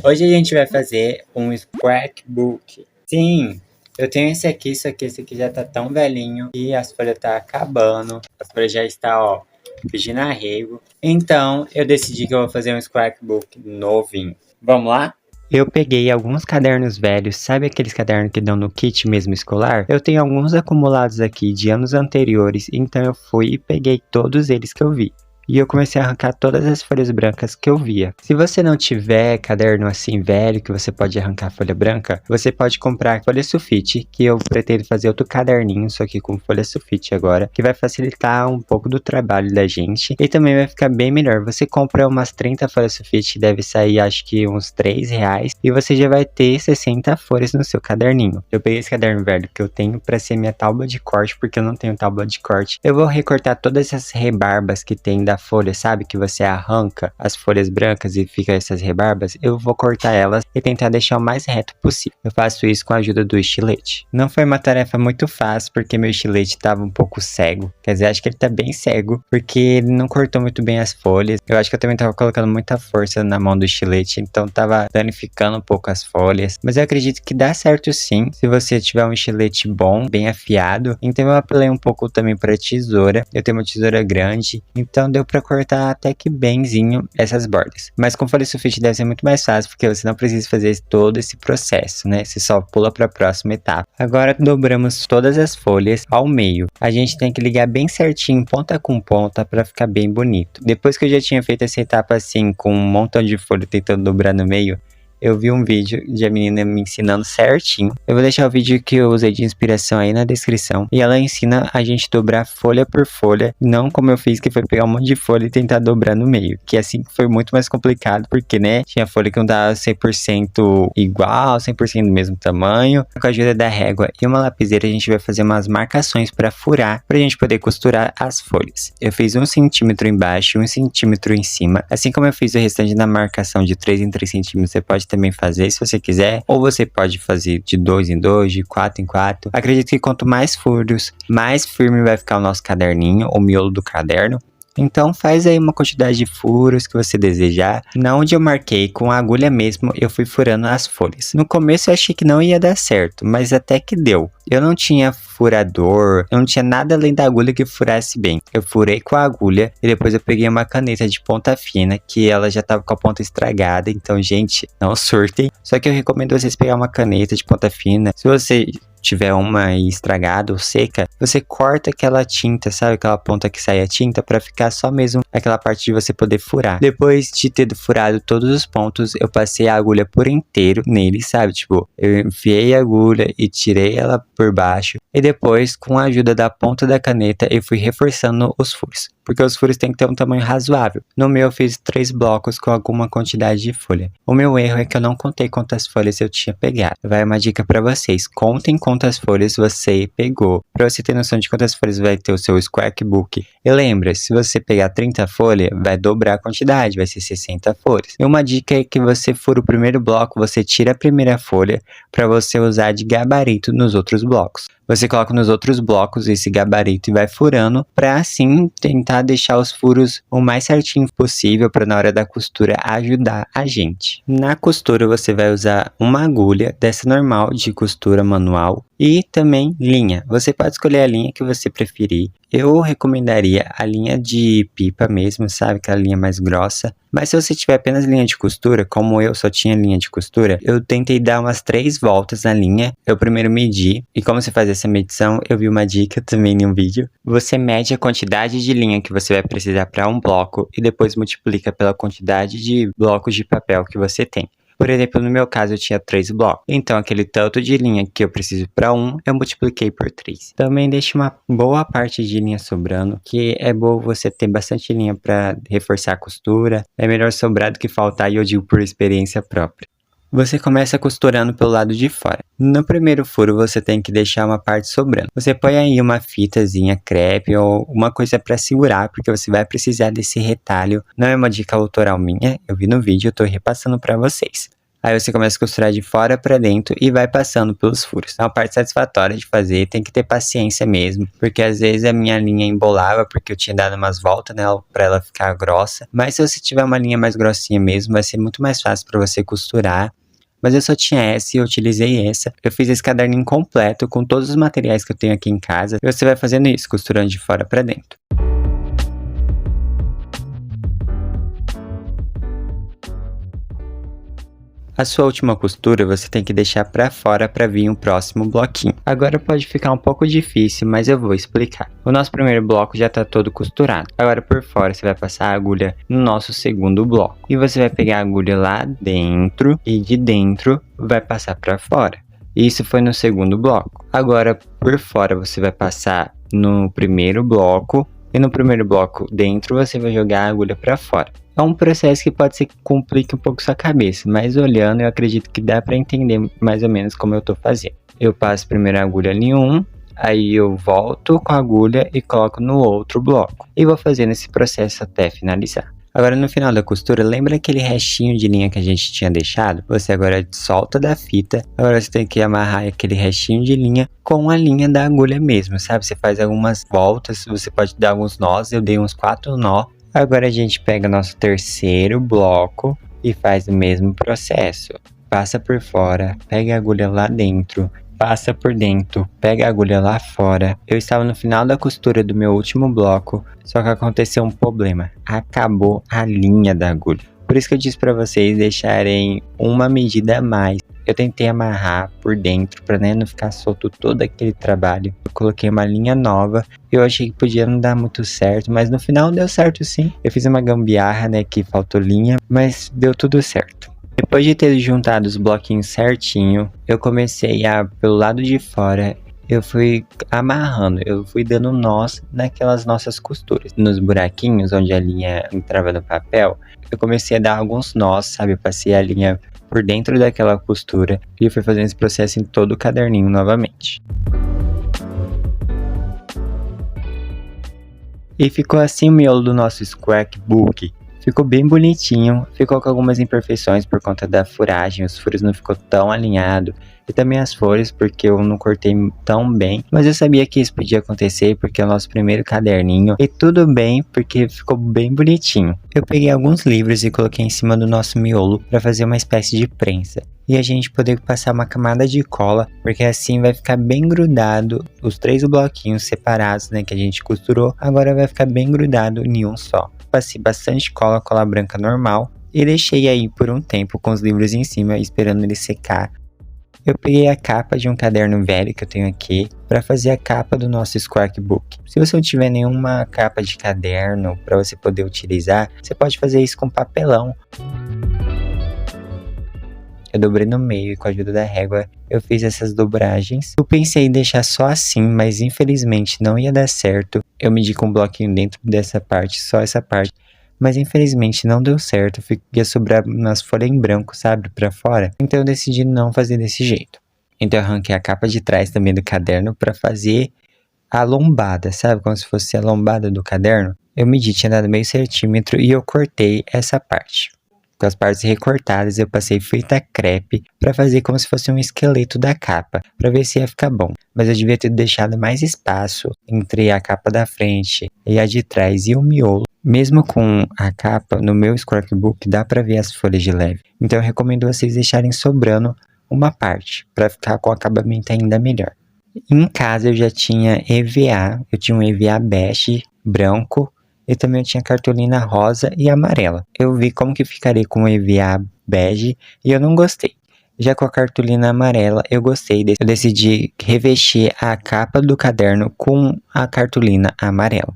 Hoje a gente vai fazer um scrapbook. Sim, eu tenho esse aqui, esse aqui já tá tão velhinho e as folhas tá acabando. As folhas já estão, ó, pedindo arrego. Então, eu decidi que eu vou fazer um scrapbook novinho. Vamos lá? Eu peguei alguns cadernos velhos, sabe aqueles cadernos que dão no kit mesmo escolar? Eu tenho alguns acumulados aqui de anos anteriores, então eu fui e peguei todos eles que eu vi. E eu comecei a arrancar todas as folhas brancas que eu via. Se você não tiver caderno assim velho que você pode arrancar folha branca, você pode comprar folha sulfite, que eu pretendo fazer outro caderninho, só que com folha sulfite agora, que vai facilitar um pouco do trabalho da gente e também vai ficar bem melhor. Você compra umas 30 folhas sulfite, deve sair acho que uns R$3 e você já vai ter 60 folhas no seu caderninho. Eu peguei esse caderno velho que eu tenho para ser minha tábua de corte, porque eu não tenho tábua de corte. Eu vou recortar todas essas rebarbas que tem da folha, sabe? Que você arranca as folhas brancas e fica essas rebarbas. Eu vou cortar elas e tentar deixar o mais reto possível. Eu faço isso com a ajuda do estilete. Não foi uma tarefa muito fácil, porque meu estilete estava um pouco cego. Quer dizer, acho que ele tá bem cego, porque ele não cortou muito bem as folhas. Eu acho que eu também tava colocando muita força na mão do estilete, então tava danificando um pouco as folhas. Mas eu acredito que dá certo sim, se você tiver um estilete bom, bem afiado. Então eu apelei um pouco também para tesoura. Eu tenho uma tesoura grande, então deu para cortar até que benzinho essas bordas. Mas com folha sulfite deve ser muito mais fácil, porque você não precisa fazer todo esse processo, né? Você só pula para a próxima etapa. Agora dobramos todas as folhas ao meio. A gente tem que ligar bem certinho, ponta com ponta, para ficar bem bonito. Depois que eu já tinha feito essa etapa assim, com um montão de folha tentando dobrar no meio, eu vi um vídeo de a menina me ensinando certinho. Eu vou deixar o vídeo que eu usei de inspiração aí na descrição. E ela ensina a gente dobrar folha por folha. Não como eu fiz, que foi pegar um monte de folha e tentar dobrar no meio. Que assim foi muito mais complicado, porque, né, tinha folha que não dava 100% igual, 100% do mesmo tamanho. Com a ajuda da régua e uma lapiseira, a gente vai fazer umas marcações para furar, pra gente poder costurar as folhas. Eu fiz 1 centímetro embaixo e 1 centímetro em cima. Assim como eu fiz o restante da marcação de 3 em 3 centímetros, você pode também fazer se você quiser, ou você pode fazer de 2 em 2, de 4 em 4. Acredito que quanto mais furos, mais firme vai ficar o nosso caderninho, o miolo do caderno. Então faz aí uma quantidade de furos que você desejar. Na onde eu marquei com a agulha mesmo, eu fui furando as folhas. No começo eu achei que não ia dar certo, mas até que deu. Eu não tinha furador, eu não tinha nada além da agulha que furasse bem. Eu furei com a agulha e depois eu peguei uma caneta de ponta fina, que ela já tava com a ponta estragada. Então, gente, não surtem. Só que eu recomendo vocês pegar uma caneta de ponta fina. Se você tiver uma estragada ou seca, você corta aquela tinta, sabe? Aquela ponta que sai a tinta, para ficar só mesmo aquela parte de você poder furar. Depois de ter furado todos os pontos, eu passei a agulha por inteiro nele, sabe? Tipo, eu enfiei a agulha e tirei ela por baixo. E depois, com a ajuda da ponta da caneta, eu fui reforçando os furos, porque os furos têm que ter um tamanho razoável. No meu eu fiz 3 blocos com alguma quantidade de folha. O meu erro é que eu não contei quantas folhas eu tinha pegado. Vai uma dica para vocês: contem quantas folhas você pegou, para você ter noção de quantas folhas vai ter o seu scrapbook. E lembra, se você pegar 30 folhas, vai dobrar a quantidade, vai ser 60 folhas. E uma dica é que você fura o primeiro bloco, você tira a primeira folha para você usar de gabarito nos outros blocos. Você coloca nos outros blocos esse gabarito e vai furando, para assim tentar deixar os furos o mais certinho possível, para na hora da costura ajudar a gente. Na costura você vai usar uma agulha dessa normal de costura manual e também linha. Você pode escolher a linha que você preferir. Eu recomendaria a linha de pipa mesmo, sabe? Aquela linha mais grossa. Mas se você tiver apenas linha de costura, como eu só tinha linha de costura, eu tentei dar umas 3 voltas na linha. Eu primeiro medi, e como você faz essa medição, eu vi uma dica também em um vídeo. Você mede a quantidade de linha que você vai precisar para um bloco e depois multiplica pela quantidade de blocos de papel que você tem. Por exemplo, no meu caso eu tinha 3 blocos, então aquele tanto de linha que eu preciso para um, eu multipliquei por 3. Também deixa uma boa parte de linha sobrando, que é bom você ter bastante linha para reforçar a costura. É melhor sobrar do que faltar, e eu digo por experiência própria. Você começa costurando pelo lado de fora. No primeiro furo você tem que deixar uma parte sobrando. Você põe aí uma fitazinha crepe ou uma coisa para segurar, porque você vai precisar desse retalho. Não é uma dica autoral minha, eu vi no vídeo, eu tô repassando para vocês. Aí você começa a costurar de fora pra dentro e vai passando pelos furos. É uma parte satisfatória de fazer, tem que ter paciência mesmo, porque às vezes a minha linha embolava porque eu tinha dado umas voltas nela pra ela ficar grossa. Mas se você tiver uma linha mais grossinha mesmo, vai ser muito mais fácil pra você costurar. Mas eu só tinha essa e eu utilizei essa. Eu fiz esse caderninho completo com todos os materiais que eu tenho aqui em casa. E você vai fazendo isso, costurando de fora pra dentro. A sua última costura você tem que deixar pra fora para vir o próximo bloquinho. Agora pode ficar um pouco difícil, mas eu vou explicar. O nosso primeiro bloco já tá todo costurado. Agora por fora você vai passar a agulha no nosso segundo bloco. E você vai pegar a agulha lá dentro e de dentro vai passar pra fora. Isso foi no segundo bloco. Agora por fora você vai passar no primeiro bloco. E no primeiro bloco dentro você vai jogar a agulha para fora. É um processo que pode ser que complique um pouco sua cabeça, mas olhando eu acredito que dá para entender mais ou menos como eu tô fazendo. Eu passo primeiro a agulha em um, aí eu volto com a agulha e coloco no outro bloco. E vou fazendo esse processo até finalizar. Agora no final da costura, lembra aquele restinho de linha que a gente tinha deixado? Você agora solta da fita, agora você tem que amarrar aquele restinho de linha com a linha da agulha mesmo, sabe? Você faz algumas voltas, você pode dar alguns nós, eu dei uns 4 nó. Agora a gente pega nosso terceiro bloco e faz o mesmo processo. Passa por fora, pega a agulha lá dentro, passa por dentro, pega a agulha lá fora. Eu estava no final da costura do meu último bloco, só que aconteceu um problema. Acabou a linha da agulha. Por isso que eu disse para vocês deixarem uma medida a mais. Eu tentei amarrar por dentro para não ficar solto todo aquele trabalho. Eu coloquei uma linha nova. Eu achei que podia não dar muito certo, mas no final deu certo sim. Eu fiz uma gambiarra, que faltou linha, mas deu tudo certo. Depois de ter juntado os bloquinhos certinho, eu comecei pelo lado de fora, eu fui amarrando, eu fui dando nós naquelas nossas costuras. Nos buraquinhos onde a linha entrava no papel, eu comecei a dar alguns nós, sabe? Eu passei a linha por dentro daquela costura e eu fui fazendo esse processo em todo o caderninho novamente. E ficou assim o miolo do nosso scrapbook. Ficou bem bonitinho, ficou com algumas imperfeições por conta da furagem, os furos não ficou tão alinhado. E também as folhas, porque eu não cortei tão bem. Mas eu sabia que isso podia acontecer, porque é o nosso primeiro caderninho. E tudo bem, porque ficou bem bonitinho. Eu peguei alguns livros e coloquei em cima do nosso miolo para fazer uma espécie de prensa. E a gente poder passar uma camada de cola, porque assim vai ficar bem grudado. Os 3 bloquinhos separados, que a gente costurou, agora vai ficar bem grudado em um só. Passei bastante cola branca normal e deixei aí por um tempo com os livros em cima, esperando ele secar. Eu peguei a capa de um caderno velho que eu tenho aqui para fazer a capa do nosso scrapbook. Se você não tiver nenhuma capa de caderno para você poder utilizar, você pode fazer isso com papelão. Eu dobrei no meio e com a ajuda da régua eu fiz essas dobragens. Eu pensei em deixar só assim, mas infelizmente não ia dar certo. Eu medi com um bloquinho dentro dessa parte, só essa parte. Mas infelizmente não deu certo, ia sobrar umas folhas em branco, sabe, pra fora. Então eu decidi não fazer desse jeito. Então eu arranquei a capa de trás também do caderno pra fazer a lombada, sabe, como se fosse a lombada do caderno. Eu medi, tinha dado meio centímetro e eu cortei essa parte. Com as partes recortadas eu passei fita crepe para fazer como se fosse um esqueleto da capa, para ver se ia ficar bom. Mas eu devia ter deixado mais espaço entre a capa da frente e a de trás e o miolo. Mesmo com a capa, no meu scrapbook dá para ver as folhas de leve. Então eu recomendo vocês deixarem sobrando uma parte, para ficar com o acabamento ainda melhor. Em casa eu já tinha EVA, eu tinha um EVA bege, branco, e também eu tinha cartolina rosa e amarela. Eu vi como que ficaria com o EVA bege e eu não gostei. Já com a cartolina amarela eu gostei. Eu decidi revestir a capa do caderno com a cartolina amarela.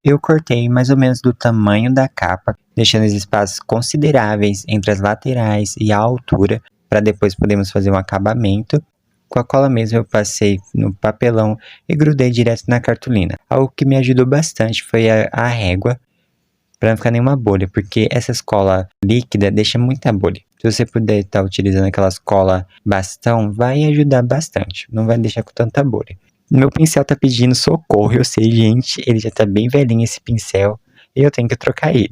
Eu cortei mais ou menos do tamanho da capa, deixando os espaços consideráveis entre as laterais e a altura, para depois podermos fazer um acabamento. Com a cola mesmo eu passei no papelão e grudei direto na cartolina. Algo que me ajudou bastante foi a régua, para não ficar nenhuma bolha, porque essas cola líquida deixa muita bolha. Se você puder estar utilizando aquelas cola bastão, vai ajudar bastante, não vai deixar com tanta bolha. Meu pincel tá pedindo socorro, eu sei, gente, ele já tá bem velhinho esse pincel e eu tenho que trocar ele.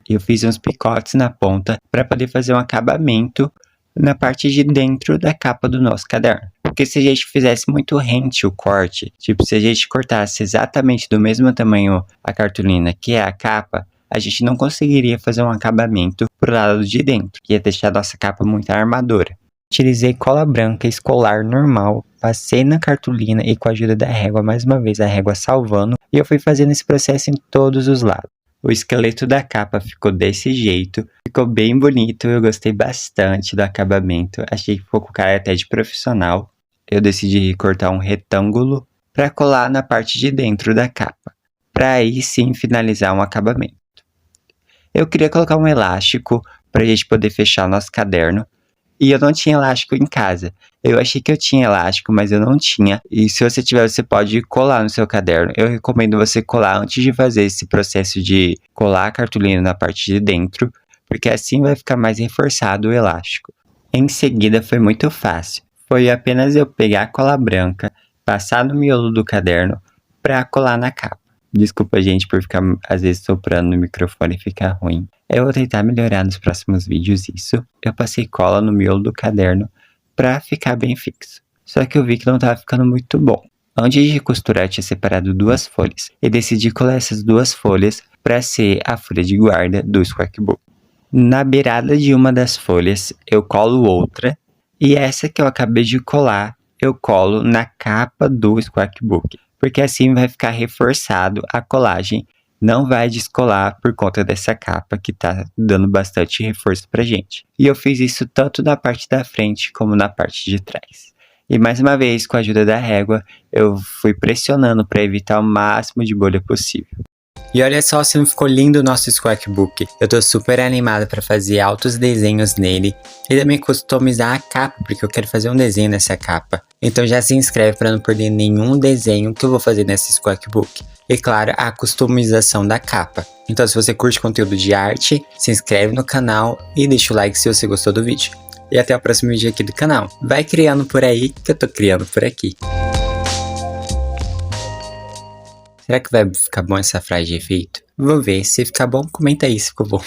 Eu fiz uns picotes na ponta para poder fazer um acabamento na parte de dentro da capa do nosso caderno. Porque se a gente fizesse muito rente o corte, tipo, se a gente cortasse exatamente do mesmo tamanho a cartolina que é a capa, a gente não conseguiria fazer um acabamento pro lado de dentro, que ia deixar a nossa capa muito armadora. Utilizei cola branca escolar normal, passei na cartolina e com a ajuda da régua, mais uma vez a régua salvando, e eu fui fazendo esse processo em todos os lados. O esqueleto da capa ficou desse jeito, ficou bem bonito, eu gostei bastante do acabamento, achei que ficou com cara até de profissional. Eu decidi cortar um retângulo para colar na parte de dentro da capa, para aí sim finalizar um acabamento. Eu queria colocar um elástico para a gente poder fechar o nosso caderno, e eu não tinha elástico em casa. Eu achei que eu tinha elástico, mas eu não tinha. E se você tiver, você pode colar no seu caderno. Eu recomendo você colar antes de fazer esse processo de colar a cartolina na parte de dentro, porque assim vai ficar mais reforçado o elástico. Em seguida foi muito fácil. Foi apenas eu pegar a cola branca, passar no miolo do caderno para colar na capa. Desculpa, gente, por ficar às vezes soprando no microfone e ficar ruim. Eu vou tentar melhorar nos próximos vídeos isso. Eu passei cola no miolo do caderno pra ficar bem fixo. Só que eu vi que não tava ficando muito bom. Antes de costurar, eu tinha separado 2 folhas. E decidi colar essas 2 folhas para ser a folha de guarda do scrapbook. Na beirada de uma das folhas, eu colo outra. E essa que eu acabei de colar, eu colo na capa do scrapbook. Porque assim vai ficar reforçado a colagem, não vai descolar por conta dessa capa que tá dando bastante reforço pra gente. E eu fiz isso tanto na parte da frente como na parte de trás. E mais uma vez, com a ajuda da régua, eu fui pressionando para evitar o máximo de bolha possível. E olha só se não ficou lindo o nosso scrapbook. Eu tô super animado para fazer altos desenhos nele e também customizar a capa, porque eu quero fazer um desenho nessa capa. Então já se inscreve para não perder nenhum desenho que eu vou fazer nesse scrapbook. E claro, a customização da capa. Então se você curte conteúdo de arte, se inscreve no canal e deixa o like se você gostou do vídeo. E até o próximo vídeo aqui do canal. Vai criando por aí que eu tô criando por aqui. Será que vai ficar bom essa frase de efeito? Vou ver. Se ficar bom, comenta aí se ficou bom.